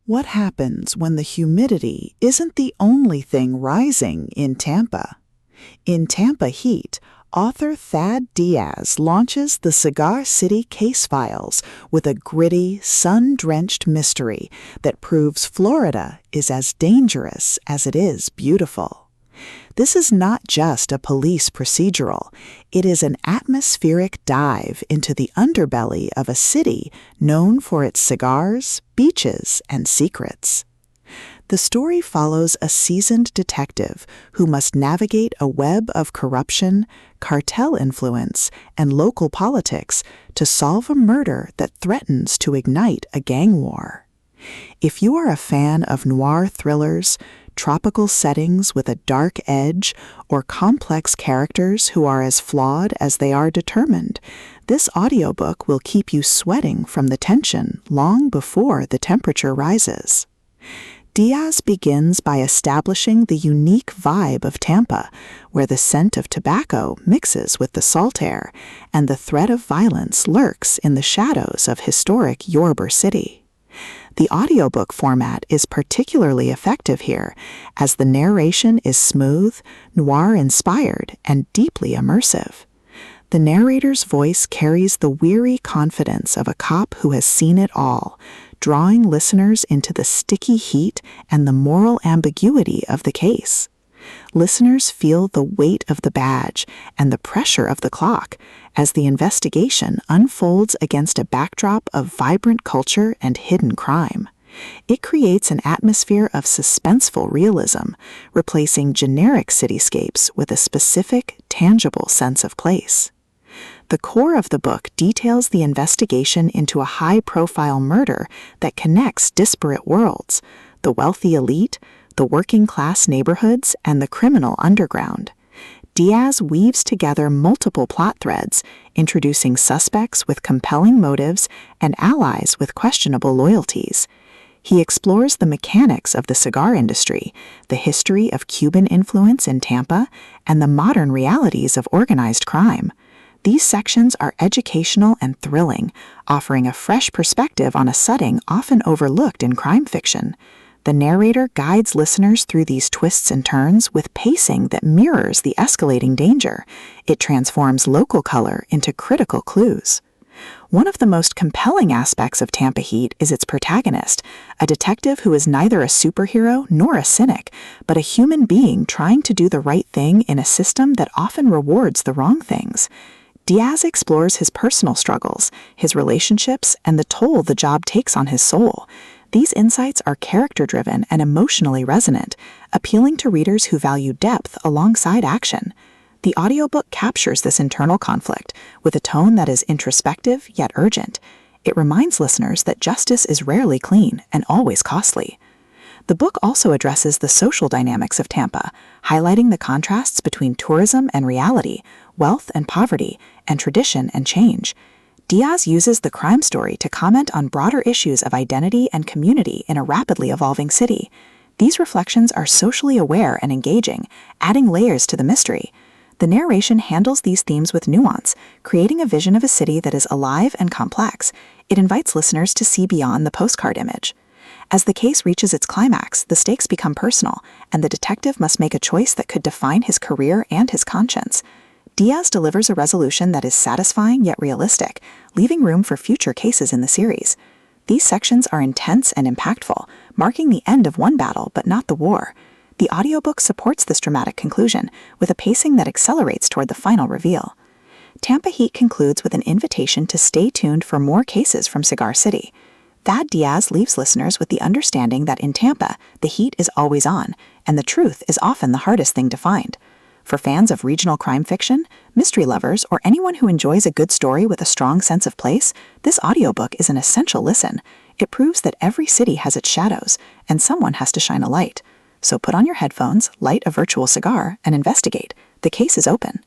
What happens when the humidity isn't the only thing rising in Tampa? In Tampa Heat, author Thad Diaz launches the Cigar City Case Files with a gritty, sun-drenched mystery that proves Florida is as dangerous as it is beautiful. This is not just a police procedural. It is an atmospheric dive into the underbelly of a city known for its cigars, beaches, and secrets. The story follows a seasoned detective who must navigate a web of corruption, cartel influence, and local politics to solve a murder that threatens to ignite a gang war. If you are a fan of noir thrillers, tropical settings with a dark edge, or complex characters who are as flawed as they are determined, this audiobook will keep you sweating from the tension long before the temperature rises. Diaz begins by establishing the unique vibe of Tampa, where the scent of tobacco mixes with the salt air, and the threat of violence lurks in the shadows of historic Ybor City. The audiobook format is particularly effective here, as the narration is smooth, noir-inspired, and deeply immersive. The narrator's voice carries the weary confidence of a cop who has seen it all, drawing listeners into the sticky heat and the moral ambiguity of the case. Listeners feel the weight of the badge and the pressure of the clock as the investigation unfolds against a backdrop of vibrant culture and hidden crime. It creates an atmosphere of suspenseful realism, replacing generic cityscapes with a specific, tangible sense of place. The core of the book details the investigation into a high-profile murder that connects disparate worlds: the wealthy elite, the working-class neighborhoods, and the criminal underground. Diaz weaves together multiple plot threads, introducing suspects with compelling motives and allies with questionable loyalties. He explores the mechanics of the cigar industry, the history of Cuban influence in Tampa, and the modern realities of organized crime. These sections are educational and thrilling, offering a fresh perspective on a setting often overlooked in crime fiction. The narrator guides listeners through these twists and turns with pacing that mirrors the escalating danger. It transforms local color into critical clues. One of the most compelling aspects of Tampa Heat is its protagonist, a detective who is neither a superhero nor a cynic, but a human being trying to do the right thing in a system that often rewards the wrong things. Diaz explores his personal struggles, his relationships, and the toll the job takes on his soul. These insights are character-driven and emotionally resonant, appealing to readers who value depth alongside action. The audiobook captures this internal conflict with a tone that is introspective yet urgent. It reminds listeners that justice is rarely clean and always costly. The book also addresses the social dynamics of Tampa, highlighting the contrasts between tourism and reality, wealth and poverty, and tradition and change. Diaz uses the crime story to comment on broader issues of identity and community in a rapidly evolving city. These reflections are socially aware and engaging, adding layers to the mystery. The narration handles these themes with nuance, creating a vision of a city that is alive and complex. It invites listeners to see beyond the postcard image. As the case reaches its climax, the stakes become personal, and the detective must make a choice that could define his career and his conscience. Diaz delivers a resolution that is satisfying yet realistic, leaving room for future cases in the series. These sections are intense and impactful, marking the end of one battle but not the war. The audiobook supports this dramatic conclusion, with a pacing that accelerates toward the final reveal. Tampa Heat concludes with an invitation to stay tuned for more cases from Cigar City. Thad Diaz leaves listeners with the understanding that in Tampa, the heat is always on, and the truth is often the hardest thing to find. For fans of regional crime fiction, mystery lovers, or anyone who enjoys a good story with a strong sense of place, this audiobook is an essential listen. It proves that every city has its shadows, and someone has to shine a light. So put on your headphones, light a virtual cigar, and investigate. The case is open.